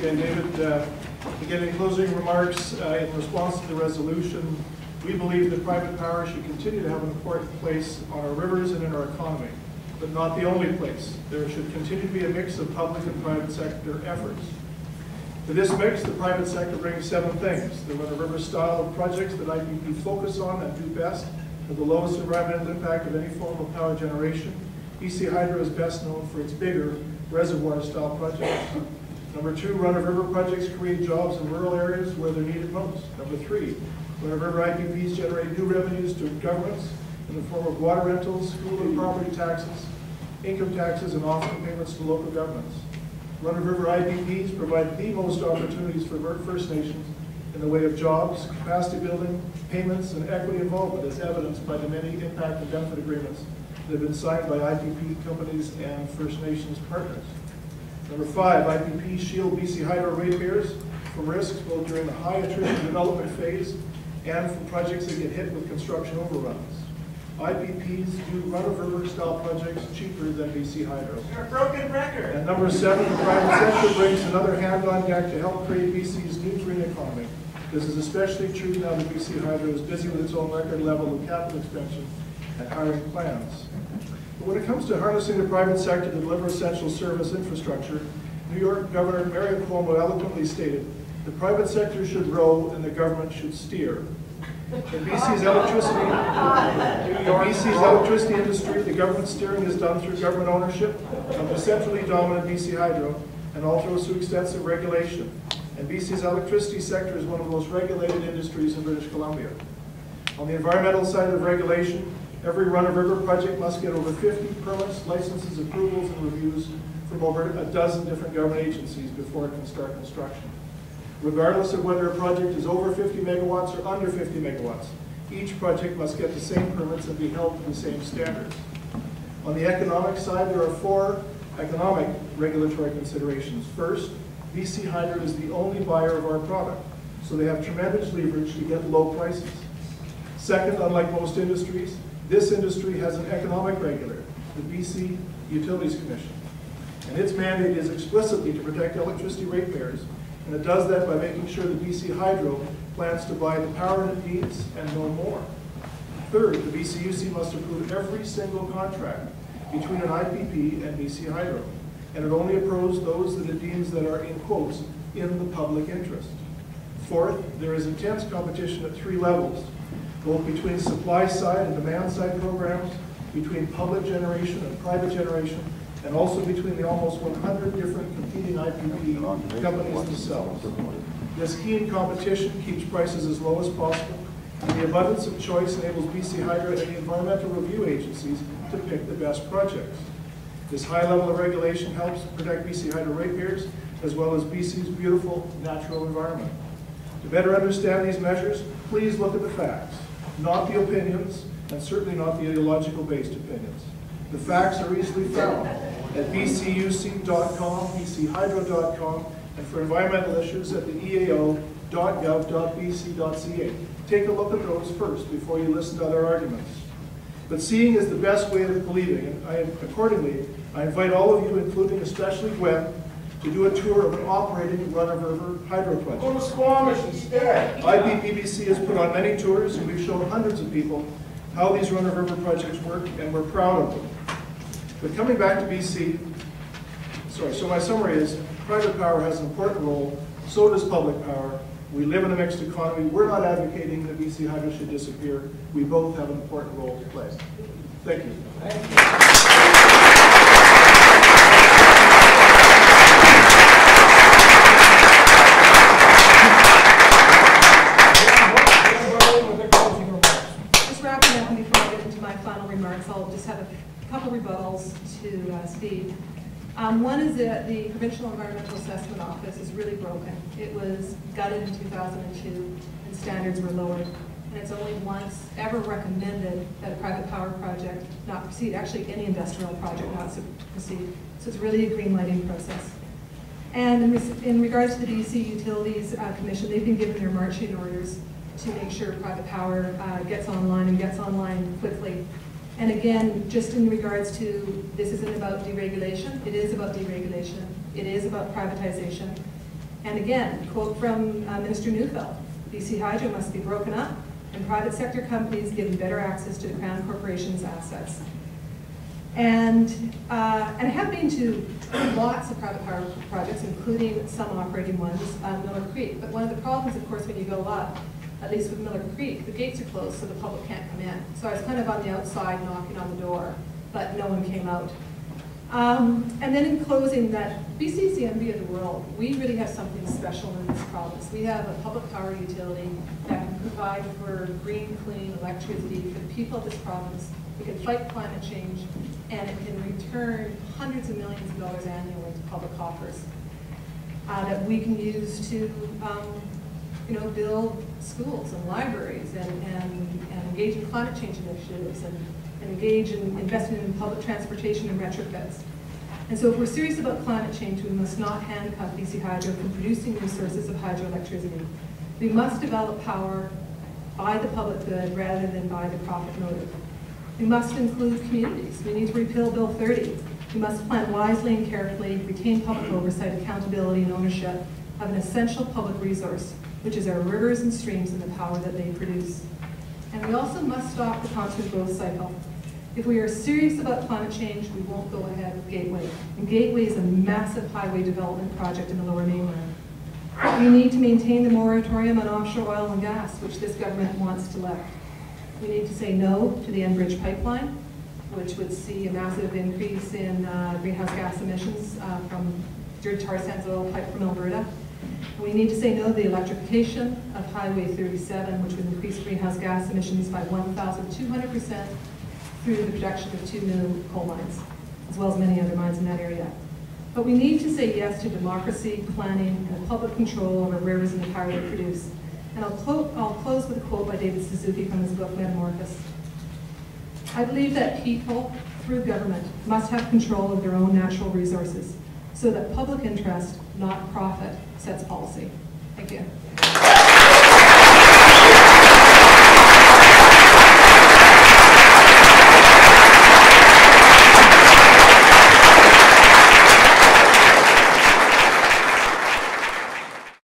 again, David. Again, in closing remarks, in response to the resolution, we believe that private power should continue to have an important place on our rivers and in our economy, but not the only place. There should continue to be a mix of public and private sector efforts. To this mix, the private sector brings 7 things. The run-of-river style of projects that IPP focus on and do best have the lowest environmental impact of any form of power generation. BC Hydro is best known for its bigger reservoir-style projects. Number 2, run-of-river projects create jobs in rural areas where they're needed most. Number 3, run-of-river IPPs generate new revenues to governments in the form of water rentals, school and property taxes, income taxes, and often payments to local governments. Run-of-river IPPs provide the most opportunities for First Nations in the way of jobs, capacity building, payments, and equity involvement, as evidenced by the many impact and benefit agreements that have been signed by IPP companies and First Nations partners. Number 5, IPPs shield BC Hydro ratepayers from risks both during the high attrition development phase and from projects that get hit with construction overruns. IPPs do run-of-river style projects cheaper than BC Hydro. You're a broken record. And number 7, the private sector brings another hand on deck to help create BC's new green economy. This is especially true now that BC Hydro is busy with its own record level of capital expansion and hiring plans. But when it comes to harnessing the private sector to deliver essential service infrastructure, New York Governor Mario Cuomo eloquently stated, the private sector should row and the government should steer. In BC's electricity industry, the government steering is done through government ownership of the centrally dominant BC Hydro and also through extensive regulation. And BC's electricity sector is one of the most regulated industries in British Columbia. On the environmental side of regulation, every run-of-river project must get over 50 permits, licenses, approvals, and reviews from over a dozen different government agencies before it can start construction. Regardless of whether a project is over 50 megawatts or under 50 megawatts, each project must get the same permits and be held to the same standards. On the economic side, there are 4 economic regulatory considerations. First, BC Hydro is the only buyer of our product, so they have tremendous leverage to get low prices. Second, unlike most industries, this industry has an economic regulator, the BC Utilities Commission, and its mandate is explicitly to protect electricity ratepayers, and it does that by making sure that BC Hydro plans to buy the power it needs and no more. Third, the BCUC must approve every single contract between an IPP and BC Hydro, and it only approves those that it deems that are, in quotes, in the public interest. Fourth, there is intense competition at 3 levels, both between supply side and demand side programs, between public generation and private generation, and also between the almost 100 different competing IPP companies themselves. This keen competition keeps prices as low as possible, and the abundance of choice enables BC Hydro and the environmental review agencies to pick the best projects. This high level of regulation helps protect BC Hydro ratepayers, as well as BC's beautiful natural environment. To better understand these measures, please look at the facts, not the opinions, and certainly not the ideological-based opinions. The facts are easily found at bcuc.com, bchydro.com, and for environmental issues at the eao.gov.bc.ca. Take a look at those first before you listen to other arguments. But seeing is the best way of believing, and accordingly, I invite all of you, including especially Gwen, to do a tour of an operating run-of-river hydro project. Go to Squamish instead. IPPBC has put on many tours, and we've shown hundreds of people how these run-of-river projects work, and we're proud of them. But coming back to BC, so my summary is, private power has an important role, so does public power. We live in a mixed economy. We're not advocating that BC Hydro should disappear. We both have an important role to play. Thank you. Thank you. Just wrapping up, and before I get into my final remarks, I'll just have a couple rebuttals to Steve. One is that the Provincial Environmental Assessment Office is really broken. It was gutted in 2002, and standards were lowered. And it's only once ever recommended that a private power project not proceed, actually any industrial project not proceed. So it's really a green lighting process. And in regards to the BC Utilities Commission, they've been given their marching orders to make sure private power gets online and gets online quickly. And again, just in regards to, this isn't about deregulation, it is about deregulation, it is about privatization. And again, quote from Minister Neufeld, BC Hydro must be broken up and private sector companies given better access to the Crown Corporation's assets. And I have been to lots of private power projects, including some operating ones on Miller Creek. But one of the problems, of course, when you go up, at least with Miller Creek, the gates are closed so the public can't come in. So I was kind of on the outside knocking on the door, but no one came out. And then in closing, that BC is the envy of the world. We really have something special in this province. We have a public power utility that can provide for green, clean electricity for the people of this province. We can fight climate change, and it can return hundreds of millions of dollars annually to public coffers that we can use to build schools and libraries and engage in climate change initiatives and engage in investment in public transportation and retrofits. And so if we're serious about climate change, we must not handcuff BC Hydro from producing new sources of hydroelectricity. We must develop power by the public good rather than by the profit motive. We must include communities. We need to repeal Bill 30. We must plan wisely and carefully, retain public oversight, accountability, and ownership of an essential public resource, which is our rivers and streams and the power that they produce. And we also must stop the constant growth cycle. If we are serious about climate change, we won't go ahead with Gateway. And Gateway is a massive highway development project in the Lower Mainland. We need to maintain the moratorium on offshore oil and gas, which this government wants to lift. We need to say no to the Enbridge pipeline, which would see a massive increase in greenhouse gas emissions from dirty tar sands oil pipe from Alberta. We need to say no to the electrification of Highway 37, which would increase greenhouse gas emissions by 1,200% through the production of 2 new coal mines, as well as many other mines in that area. But we need to say yes to democracy, planning, and public control over rivers and the power they produce. And I'll close with a quote by David Suzuki from his book, Metamorphosis. I believe that people, through government, must have control of their own natural resources so that public interest, not profit, sets policy. Thank you.